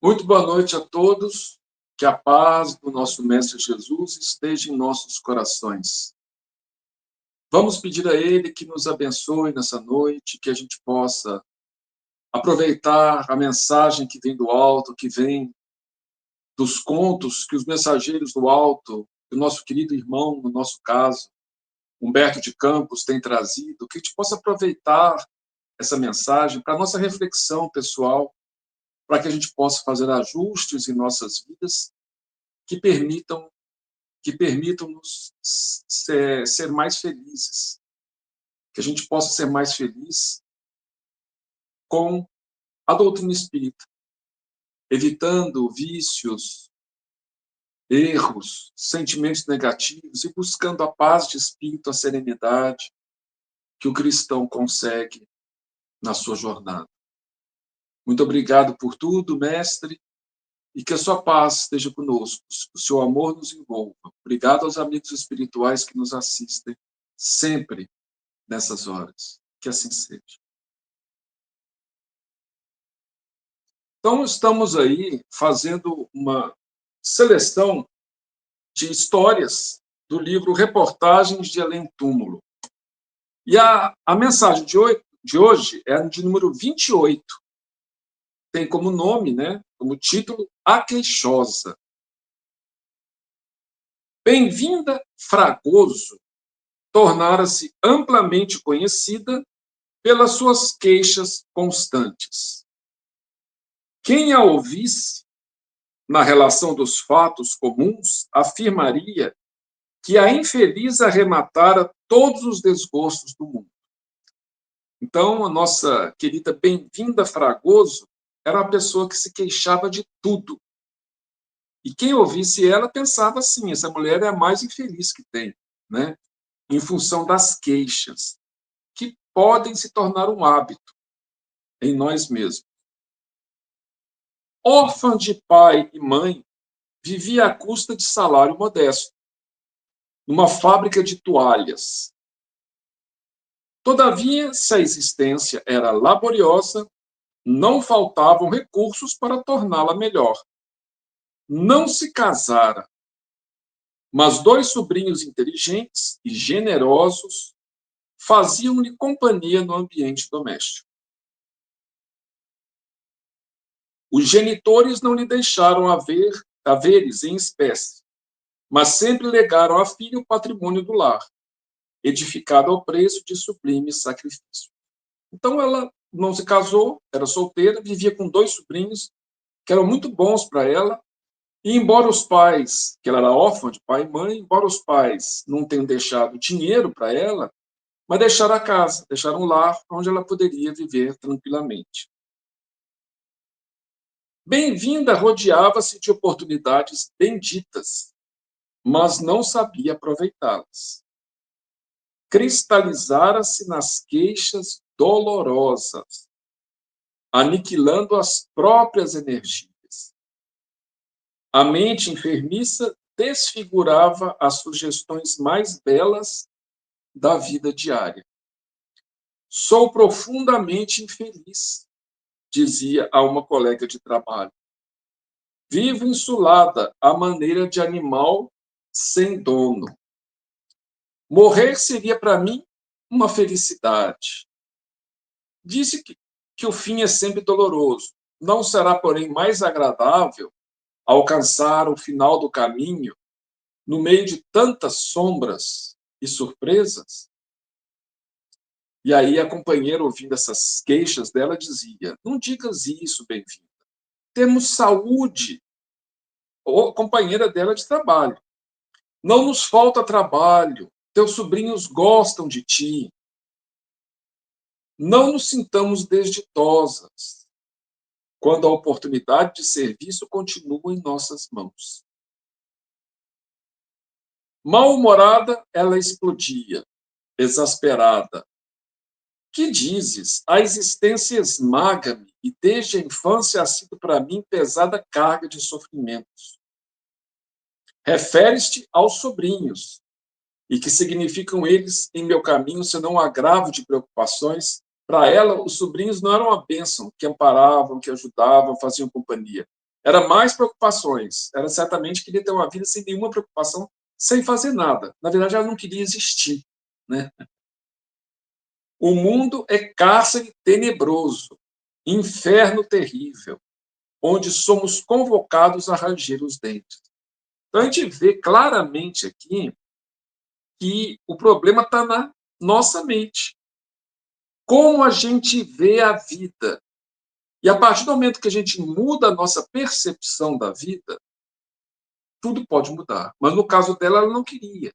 Muito boa noite a todos. Que a paz do nosso Mestre Jesus esteja em nossos corações. Vamos pedir a Ele que nos abençoe nessa noite, que a gente possa aproveitar a mensagem que vem do alto, que vem dos contos que os mensageiros do alto, que o nosso querido irmão, no nosso caso, Humberto de Campos, tem trazido, que a gente possa aproveitar essa mensagem para a nossa reflexão pessoal, para que a gente possa fazer ajustes em nossas vidas que permitam-nos ser mais felizes, que a gente possa ser mais feliz com a doutrina espírita, evitando vícios, erros, sentimentos negativos e buscando a paz de espírito, a serenidade que o cristão consegue na sua jornada. Muito obrigado por tudo, mestre, e que a sua paz esteja conosco, o seu amor nos envolva. Obrigado aos amigos espirituais que nos assistem sempre nessas horas. Que assim seja. Então, estamos aí fazendo uma seleção de histórias do livro Reportagens de Além Túmulo. E a mensagem de hoje é de número 28. Tem como nome, como título, A Queixosa. Bem-vinda Fragoso tornara-se amplamente conhecida pelas suas queixas constantes. Quem a ouvisse, na relação dos fatos comuns, afirmaria que a infeliz arrematara todos os desgostos do mundo. Então, a nossa querida Bem-vinda Fragoso era uma pessoa que se queixava de tudo. E quem ouvisse ela pensava assim, essa mulher é a mais infeliz que tem, em função das queixas, que podem se tornar um hábito em nós mesmos. Órfã de pai e mãe, vivia à custa de salário modesto, numa fábrica de toalhas. Todavia, se a existência era laboriosa, não faltavam recursos para torná-la melhor. Não se casara, mas 2 sobrinhos inteligentes e generosos faziam-lhe companhia no ambiente doméstico. Os genitores não lhe deixaram haveres em espécie, mas sempre legaram à filha o patrimônio do lar, edificado ao preço de sublime sacrifício. Então ela não se casou, era solteira, vivia com 2 sobrinhos que eram muito bons para ela, e embora os pais, que ela era órfã de pai e mãe, embora os pais não tenham deixado dinheiro para ela, mas deixaram a casa, deixaram um lar onde ela poderia viver tranquilamente. Bem-vinda rodeava-se de oportunidades benditas, mas não sabia aproveitá-las. Cristalizara-se nas queixas dolorosas, aniquilando as próprias energias. A mente enfermiça desfigurava as sugestões mais belas da vida diária. Sou profundamente infeliz, dizia a uma colega de trabalho. Vivo insulada à maneira de animal sem dono. Morrer seria para mim uma felicidade. Disse que o fim é sempre doloroso. Não será, porém, mais agradável alcançar o final do caminho no meio de tantas sombras e surpresas? E aí a companheira, ouvindo essas queixas dela, dizia: não digas isso, bem-vinda. Temos saúde. Ou companheira dela de trabalho. Não nos falta trabalho. Teus sobrinhos gostam de ti. Não nos sintamos desditosas quando a oportunidade de serviço continua em nossas mãos. Mal-humorada, ela explodia, exasperada. Que dizes? A existência esmaga-me e desde a infância ha sido para mim pesada carga de sofrimentos. Referes-te aos sobrinhos, e que significam eles em meu caminho senão um agravo de preocupações? Para ela, os sobrinhos não eram uma bênção, que amparavam, que ajudavam, faziam companhia. Era mais preocupações. Ela certamente queria ter uma vida sem nenhuma preocupação, sem fazer nada. Na verdade, ela não queria existir, né? O mundo é cárcere tenebroso, inferno terrível, onde somos convocados a ranger os dentes. Então, a gente vê claramente aqui que o problema está na nossa mente. Como a gente vê a vida. E a partir do momento que a gente muda a nossa percepção da vida, tudo pode mudar. Mas no caso dela, ela não queria.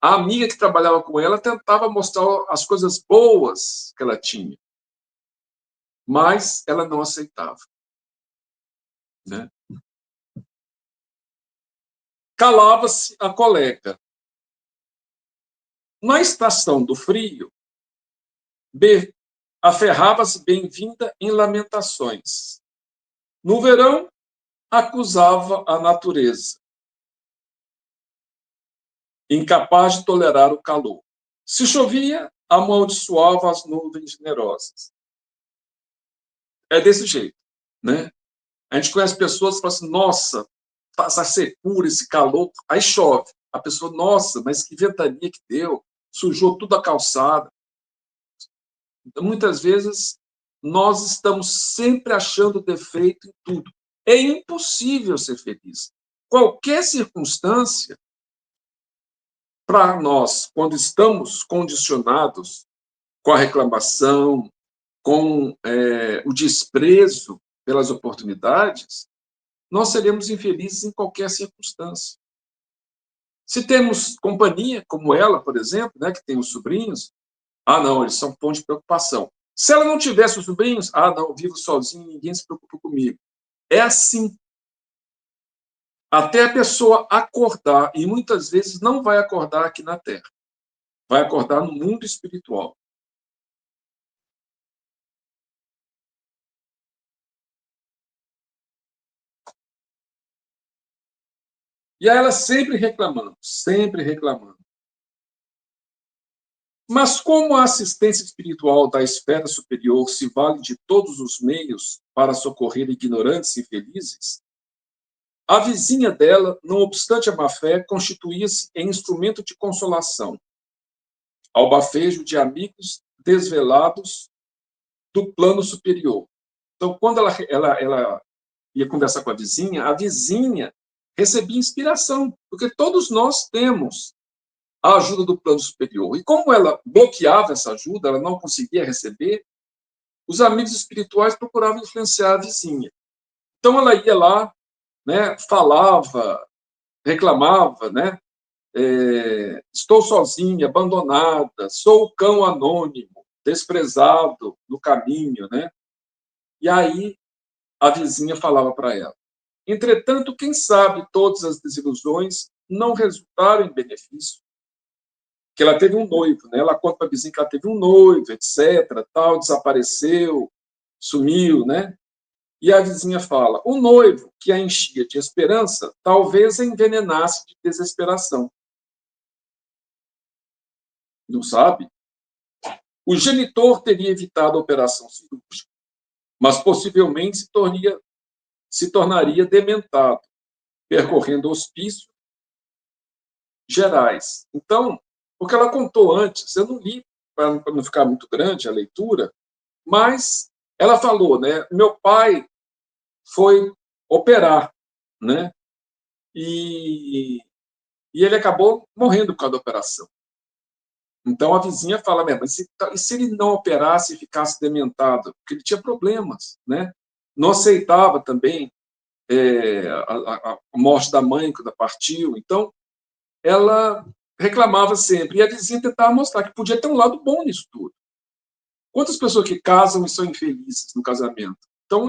A amiga que trabalhava com ela tentava mostrar as coisas boas que ela tinha, mas ela não aceitava, né? Calava-se a colega. Na estação do frio, aferrava-se bem-vinda em lamentações. No verão, acusava a natureza, incapaz de tolerar o calor. Se chovia, amaldiçoava as nuvens generosas. É desse jeito, né? A gente conhece pessoas que falam assim, nossa, essa secura, esse calor, aí chove. A pessoa, nossa, mas que ventania que deu, sujou tudo a calçada. Então, muitas vezes, nós estamos sempre achando defeito em tudo. É impossível ser feliz. Qualquer circunstância, para nós, quando estamos condicionados com a reclamação, com o desprezo pelas oportunidades, nós seremos infelizes em qualquer circunstância. Se temos companhia, como ela, por exemplo, né, que tem os sobrinhos, não, eles são ponto de preocupação. Se ela não tivesse os sobrinhos, não, eu vivo sozinho, ninguém se preocupa comigo. É assim. Até a pessoa acordar, e muitas vezes não vai acordar aqui na Terra, vai acordar no mundo espiritual. E aí ela sempre reclamando, sempre reclamando. Mas como a assistência espiritual da esfera superior se vale de todos os meios para socorrer ignorantes e infelizes, a vizinha dela, não obstante a má-fé, constituía-se em instrumento de consolação, ao bafejo de amigos desvelados do plano superior. Então, quando ela ia conversar com a vizinha recebia inspiração, porque todos nós temos a ajuda do plano superior. E como ela bloqueava essa ajuda, ela não conseguia receber, os amigos espirituais procuravam influenciar a vizinha. Então ela ia lá, né, falava, reclamava, né, estou sozinha, abandonada, sou o cão anônimo, desprezado no caminho, né? E aí a vizinha falava para ela: entretanto, quem sabe todas as desilusões não resultaram em benefício? Que ela teve um noivo, né? Ela conta para a vizinha que ela teve um noivo, etc, tal, desapareceu, sumiu, né? E a vizinha fala: o noivo que a enchia de esperança talvez a envenenasse de desesperação. Não sabe? O genitor teria evitado a operação cirúrgica, mas possivelmente se tornaria dementado, percorrendo hospícios gerais. Então, o que ela contou antes, eu não li para não ficar muito grande a leitura, mas ela falou, né? Meu pai foi operar, né? E ele acabou morrendo por causa da operação. Então a vizinha fala, mas e se ele não operasse e ficasse dementado? Porque ele tinha problemas, né? Não aceitava também a morte da mãe quando partiu. Então ela reclamava sempre. E a vizinha tentava mostrar que podia ter um lado bom nisso tudo. Quantas pessoas que casam e são infelizes no casamento? Então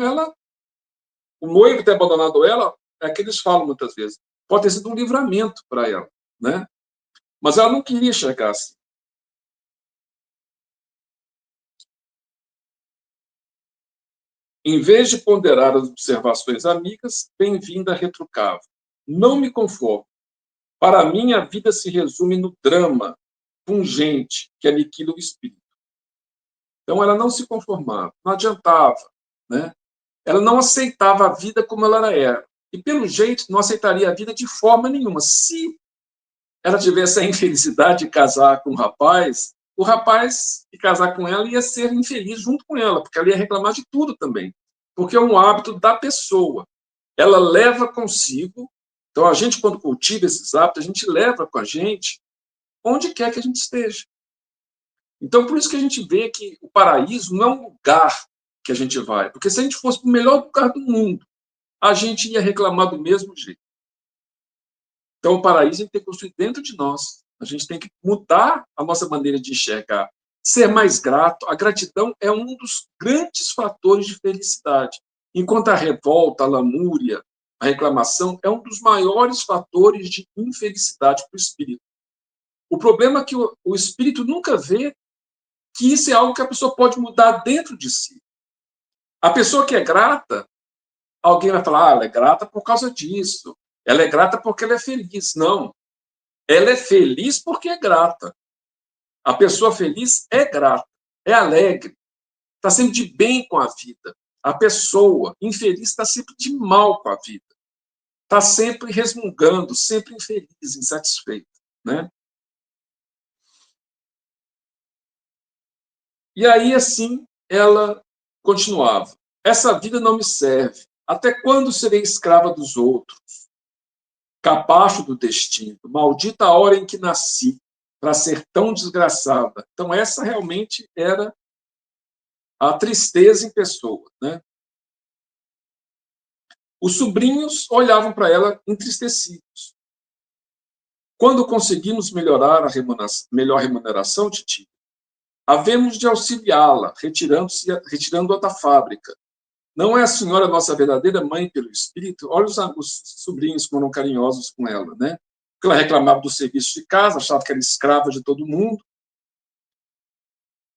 o noivo ter abandonado ela, é que eles falam muitas vezes, pode ter sido um livramento para ela, né? Mas ela não queria chegar assim. Em vez de ponderar as observações amigas, bem-vinda retrucava. Não me conformo. Para mim, a vida se resume no drama pungente que aniquila o espírito. Então, ela não se conformava, não adiantava, né? ela não aceitava a vida como ela era. E, pelo jeito, não aceitaria a vida de forma nenhuma. Se ela tivesse a infelicidade de casar com o rapaz que casar com ela ia ser infeliz junto com ela, porque ela ia reclamar de tudo também. Porque é um hábito da pessoa. Ela leva consigo. Então, a gente, quando cultiva esses hábitos, a gente leva com a gente onde quer que a gente esteja. Então, por isso que a gente vê que o paraíso não é um lugar que a gente vai. Porque se a gente fosse para o melhor lugar do mundo, a gente ia reclamar do mesmo jeito. Então, o paraíso tem que ter construído dentro de nós. A gente tem que mudar a nossa maneira de enxergar. Ser mais grato. A gratidão é um dos grandes fatores de felicidade. Enquanto a revolta, a lamúria, a reclamação é um dos maiores fatores de infelicidade para o espírito. O problema é que o espírito nunca vê que isso é algo que a pessoa pode mudar dentro de si. A pessoa que é grata, alguém vai falar, ela é grata por causa disso. Ela é grata porque ela é feliz. Não. Ela é feliz porque é grata. A pessoa feliz é grata, é alegre, está sempre de bem com a vida. A pessoa infeliz está sempre de mal com a vida. Está sempre resmungando, sempre infeliz, insatisfeita. Né? E aí, assim, ela continuava. Essa vida não me serve. Até quando serei escrava dos outros? Capacho do destino. Maldita a hora em que nasci para ser tão desgraçada. Então, essa realmente era a tristeza em pessoa. Né? Os sobrinhos olhavam para ela entristecidos. Quando conseguimos melhorar a melhor remuneração, Titi, havemos de auxiliá-la, retirando-a da fábrica. Não é a senhora nossa verdadeira mãe pelo espírito? Olha os sobrinhos como eram carinhosos com ela, né? Porque ela reclamava do serviço de casa, achava que era escrava de todo mundo.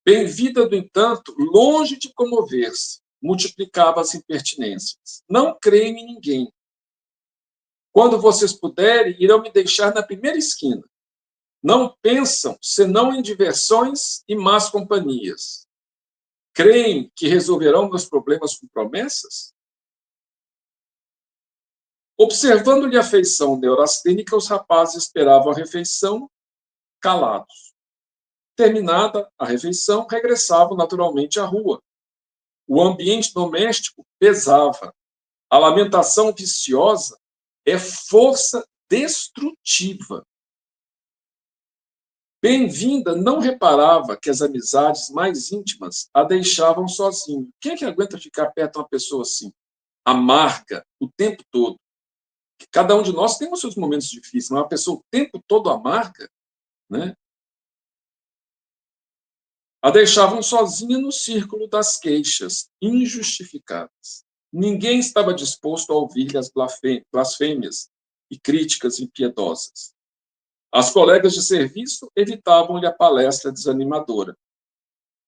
Bem-vinda, no entanto, longe de comover-se, multiplicava as impertinências. Não creem em ninguém. Quando vocês puderem, irão me deixar na primeira esquina. Não pensam senão em diversões e más companhias. Creem que resolverão meus problemas com promessas? Observando-lhe a feição neurastênica, os rapazes esperavam a refeição calados. Terminada a refeição, regressavam naturalmente à rua. O ambiente doméstico pesava. A lamentação viciosa é força destrutiva. Bem-vinda não reparava que as amizades mais íntimas a deixavam sozinho. Quem é que aguenta ficar perto de uma pessoa assim? Amarga o tempo todo. Cada um de nós tem os seus momentos difíceis, mas uma pessoa o tempo todo amarga, né? A deixavam sozinha no círculo das queixas injustificadas. Ninguém estava disposto a ouvir-lhe as blasfêmias e críticas impiedosas. As colegas de serviço evitavam-lhe a palestra desanimadora.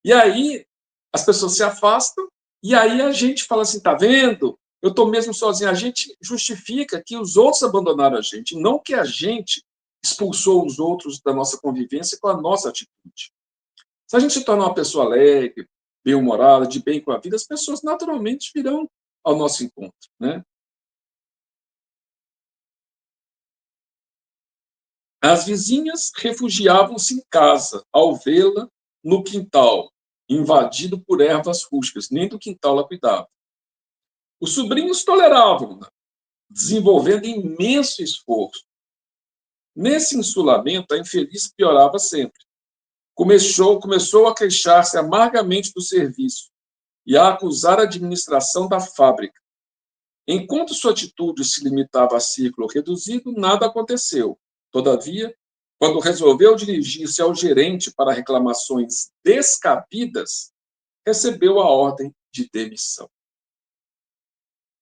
E aí as pessoas se afastam, e aí a gente fala assim, tá vendo? Eu estou mesmo sozinho. A gente justifica que os outros abandonaram a gente, não que a gente expulsou os outros da nossa convivência com a nossa atitude. Se a gente se tornar uma pessoa alegre, bem-humorada, de bem com a vida, as pessoas naturalmente virão ao nosso encontro. Né? As vizinhas refugiavam-se em casa ao vê-la no quintal, invadido por ervas rústicas. Nem do quintal ela cuidava. Os sobrinhos toleravam-na, desenvolvendo imenso esforço. Nesse insulamento, a infeliz piorava sempre. Começou a queixar-se amargamente do serviço e a acusar a administração da fábrica. Enquanto sua atitude se limitava a círculo reduzido, nada aconteceu. Todavia, quando resolveu dirigir-se ao gerente para reclamações descabidas, recebeu a ordem de demissão.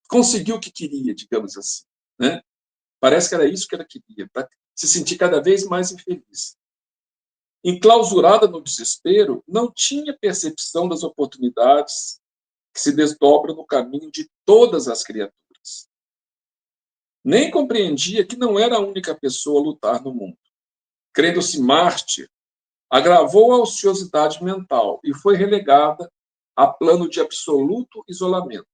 Conseguiu o que queria, digamos assim. Né? Parece que era isso que ela queria, para se sentir cada vez mais infeliz. Enclausurada no desespero, não tinha percepção das oportunidades que se desdobram no caminho de todas as criaturas. Nem compreendia que não era a única pessoa a lutar no mundo. Crendo-se mártir, agravou a ociosidade mental e foi relegada a plano de absoluto isolamento.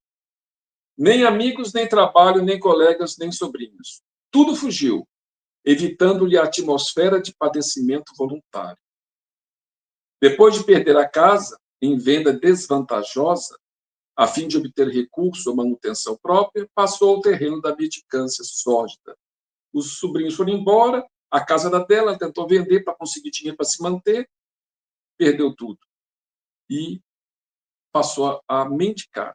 Nem amigos, nem trabalho, nem colegas, nem sobrinhos. Tudo fugiu, evitando-lhe a atmosfera de padecimento voluntário. Depois de perder a casa, em venda desvantajosa, a fim de obter recurso ou manutenção própria, passou ao terreno da mendicância sórdida. Os sobrinhos foram embora, a casa era dela, ela tentou vender para conseguir dinheiro para se manter, perdeu tudo. E passou a mendicar.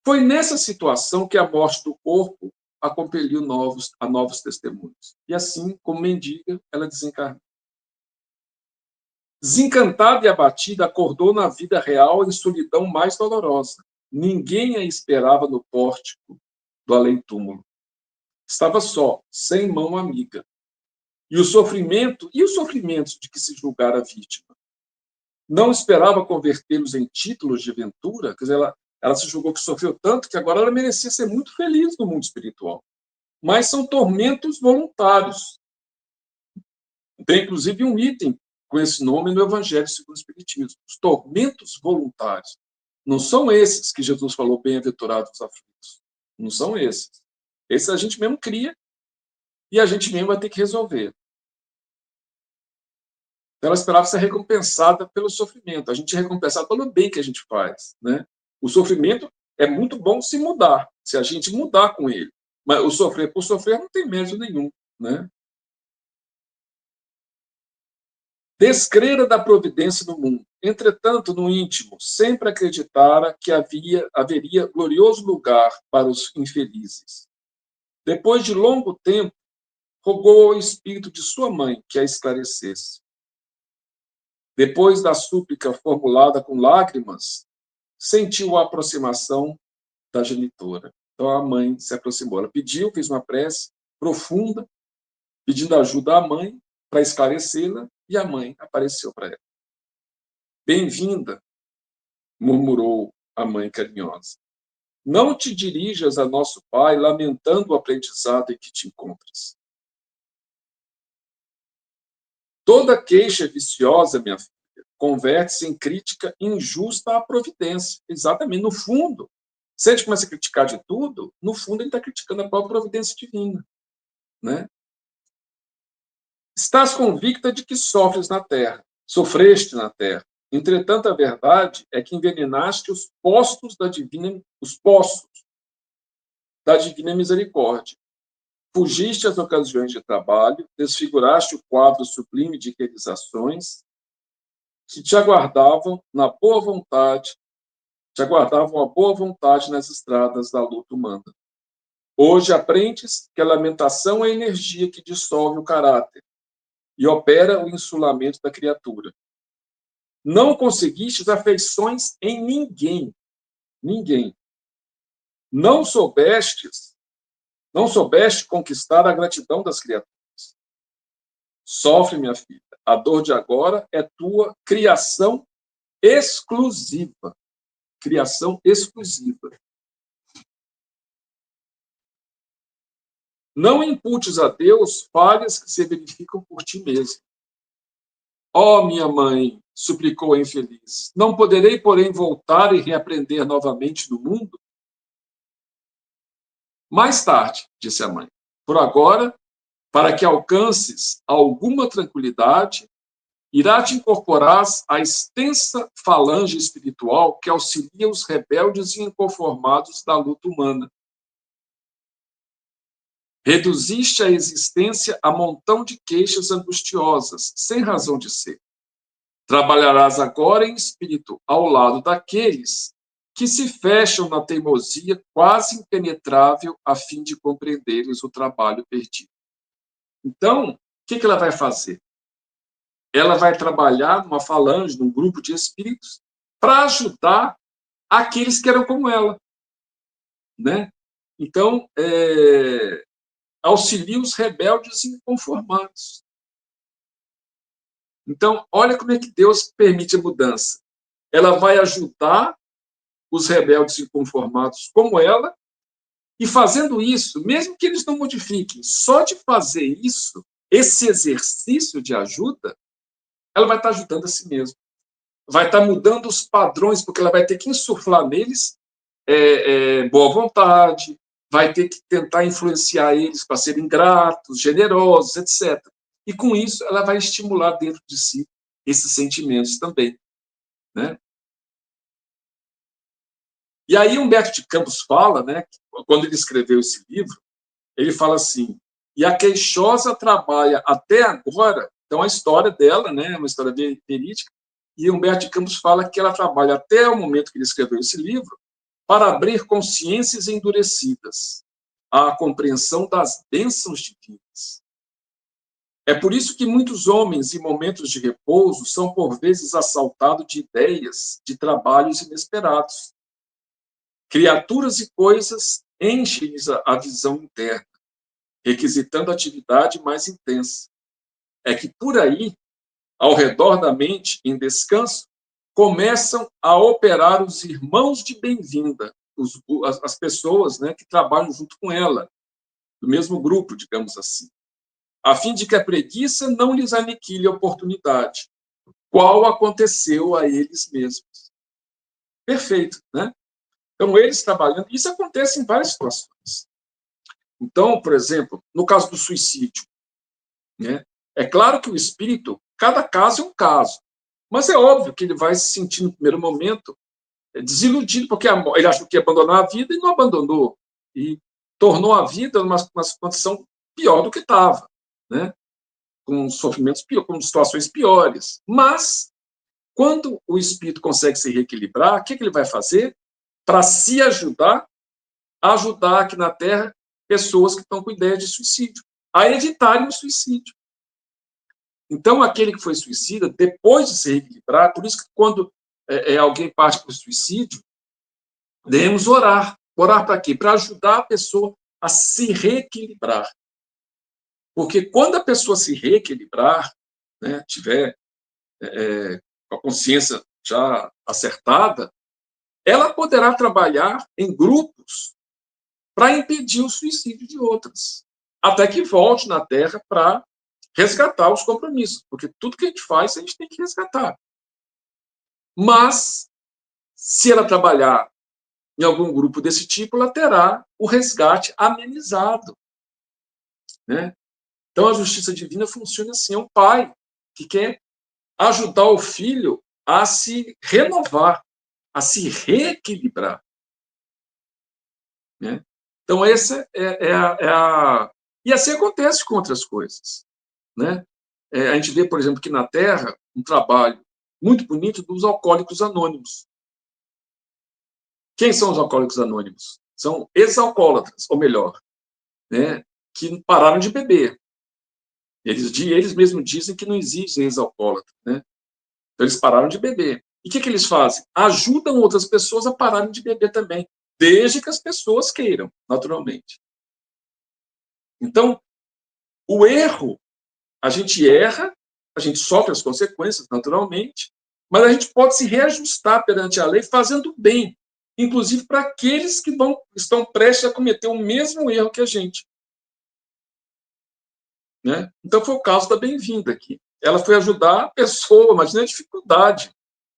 Foi nessa situação que a morte do corpo a compeliu a novos testemunhos. E assim, como mendiga, ela desencarnou. Desencantada e abatida, acordou na vida real em solidão mais dolorosa. Ninguém a esperava no pórtico do além-túmulo. Estava só, sem mão amiga. E os sofrimentos de que se julgara vítima? Não esperava convertê-los em títulos de ventura, quer dizer, ela se julgou que sofreu tanto que agora ela merecia ser muito feliz no mundo espiritual. Mas são tormentos voluntários. Tem, inclusive, um item com esse nome no Evangelho segundo o Espiritismo. Os tormentos voluntários. Não são esses que Jesus falou, bem-aventurados os aflitos. Não são esses. Esses a gente mesmo cria e a gente mesmo vai ter que resolver. Então, ela esperava ser recompensada pelo sofrimento. A gente é recompensado pelo bem que a gente faz, né? O sofrimento é muito bom se mudar, se a gente mudar com ele. Mas o sofrer por sofrer não tem mérito nenhum, né? Descrera da providência no mundo. Entretanto, no íntimo, sempre acreditara que haveria glorioso lugar para os infelizes. Depois de longo tempo, rogou ao espírito de sua mãe que a esclarecesse. Depois da súplica formulada com lágrimas, sentiu a aproximação da genitora. Então a mãe se aproximou. Ela pediu, fez uma prece profunda, pedindo ajuda à mãe para esclarecê-la, e a mãe apareceu para ela. Bem-vinda, murmurou a mãe carinhosa. Não te dirijas a nosso pai lamentando o aprendizado em que te encontras. Toda queixa viciosa, minha filha, converte-se em crítica injusta à providência. Exatamente, no fundo. Se a gente começa a criticar de tudo, no fundo ele está criticando a própria providência divina, né? Estás convicta de que sofreste na terra. Entretanto, a verdade é que envenenaste os poços da divina misericórdia. Fugiste às ocasiões de trabalho, desfiguraste o quadro sublime de realizações que te aguardavam a boa vontade nas estradas da luta humana. Hoje aprendes que a lamentação é a energia que dissolve o caráter e opera o insulamento da criatura. Não conseguistes afeições em ninguém. Não soubeste conquistar a gratidão das criaturas. Sofre, minha filha. A dor de agora é tua criação exclusiva. Criação exclusiva. Não imputes a Deus falhas que se verificam por ti mesmo. Ó, minha mãe, suplicou a infeliz, não poderei, porém, voltar e reaprender novamente no mundo? Mais tarde, disse a mãe. Por agora, para que alcances alguma tranquilidade, irá te incorporar à extensa falange espiritual que auxilia os rebeldes e inconformados da luta humana. Reduziste a existência a montão de queixas angustiosas, sem razão de ser. Trabalharás agora em espírito ao lado daqueles que se fecham na teimosia quase impenetrável a fim de compreenderes o trabalho perdido. Então, o que ela vai fazer? Ela vai trabalhar numa falange, num grupo de espíritos, para ajudar aqueles que eram como ela, né? Então, auxilia os rebeldes e inconformados. Então, olha como é que Deus permite a mudança. Ela vai ajudar os rebeldes e inconformados como ela, e fazendo isso, mesmo que eles não modifiquem, só de fazer isso, esse exercício de ajuda, ela vai estar ajudando a si mesma. Vai estar mudando os padrões, porque ela vai ter que insuflar neles boa vontade, vai ter que tentar influenciar eles para serem gratos, generosos, etc. E com isso ela vai estimular dentro de si esses sentimentos também, né? E aí Humberto de Campos fala, né, quando ele escreveu esse livro, ele fala assim: e a queixosa trabalha até agora, então a história dela, né, é uma história verídica, e Humberto de Campos fala que ela trabalha até o momento que ele escreveu esse livro para abrir consciências endurecidas à compreensão das bênçãos divinas. É por isso que muitos homens, em momentos de repouso, são por vezes assaltados de ideias, de trabalhos inesperados. Criaturas e coisas enchem-lhes a visão interna, requisitando atividade mais intensa. É que por aí, ao redor da mente, em descanso, começam a operar os irmãos de bem-vinda, as pessoas, né, que trabalham junto com ela, do mesmo grupo, digamos assim, a fim de que a preguiça não lhes aniquile a oportunidade, qual aconteceu a eles mesmos. Perfeito, né? Então, eles trabalhando, isso acontece em várias situações. Então, por exemplo, no caso do suicídio, né? É claro que o espírito, cada caso é um caso, mas é óbvio que ele vai se sentir no primeiro momento desiludido, porque ele achou que ia abandonar a vida e não abandonou. E tornou a vida numa condição pior do que estava, né? Com sofrimentos piores, com situações piores. Mas, quando o espírito consegue se reequilibrar, o que ele vai fazer? Para se ajudar aqui na Terra pessoas que estão com ideia de suicídio, a evitarem o suicídio. Então, aquele que foi suicida, depois de se reequilibrar, por isso que quando alguém parte para o suicídio, devemos orar. Orar para quê? Para ajudar a pessoa a se reequilibrar. Porque quando a pessoa se reequilibrar, né, tiver com a consciência já acertada, ela poderá trabalhar em grupos para impedir o suicídio de outras, até que volte na Terra para resgatar os compromissos, porque tudo que a gente faz, a gente tem que resgatar. Mas, se ela trabalhar em algum grupo desse tipo, ela terá o resgate amenizado, né? Então, a justiça divina funciona assim, é um pai que quer ajudar o filho a se renovar, a se reequilibrar, né? Então, essa é a... E assim acontece com outras coisas, né? A gente vê, por exemplo, que na Terra, um trabalho muito bonito dos alcoólicos anônimos. Quem são os alcoólicos anônimos? São ex-alcoólatras, ou melhor, né, que pararam de beber. Eles mesmos dizem que não existe ex-alcoólatra, né? Então, eles pararam de beber. E o que eles fazem? Ajudam outras pessoas a pararem de beber também, desde que as pessoas queiram, naturalmente. Então, o erro, a gente erra, a gente sofre as consequências, naturalmente, mas a gente pode se reajustar perante a lei fazendo bem, inclusive para aqueles que estão prestes a cometer o mesmo erro que a gente, né? Então, foi o caso da Bem-vinda aqui. Ela foi ajudar a pessoa, imagina a dificuldade.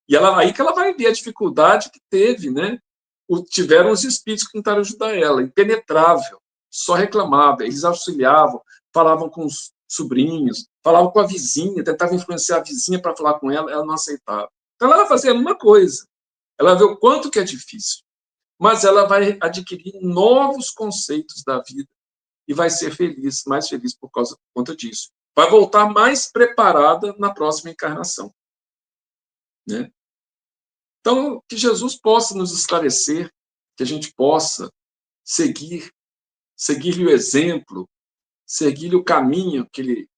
E aí que ela vai ver a dificuldade que teve, né? Tiveram os espíritos que tentaram ajudar ela, impenetrável, só reclamava. Eles auxiliavam, falavam com os sobrinhos, falavam com a vizinha, tentavam influenciar a vizinha para falar com ela não aceitava. Então, ela vai fazer a mesma coisa. Ela vai ver o quanto que é difícil. Mas ela vai adquirir novos conceitos da vida e vai ser feliz, mais feliz por conta disso. Vai voltar mais preparada na próxima encarnação, né? Então, que Jesus possa nos esclarecer, que a gente possa seguir-lhe o exemplo, seguir-lhe o caminho que ele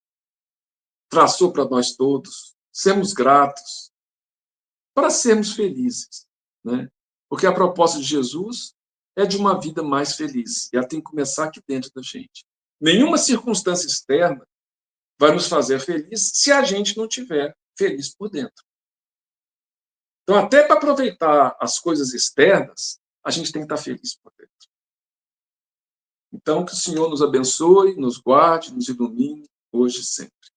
traçou para nós todos, sermos gratos, para sermos felizes, né? Porque a proposta de Jesus é de uma vida mais feliz, e ela tem que começar aqui dentro da gente. Nenhuma circunstância externa vai nos fazer felizes se a gente não estiver feliz por dentro. Então, até para aproveitar as coisas externas, a gente tem que estar feliz por dentro. Então, que o Senhor nos abençoe, nos guarde, nos ilumine, hoje e sempre.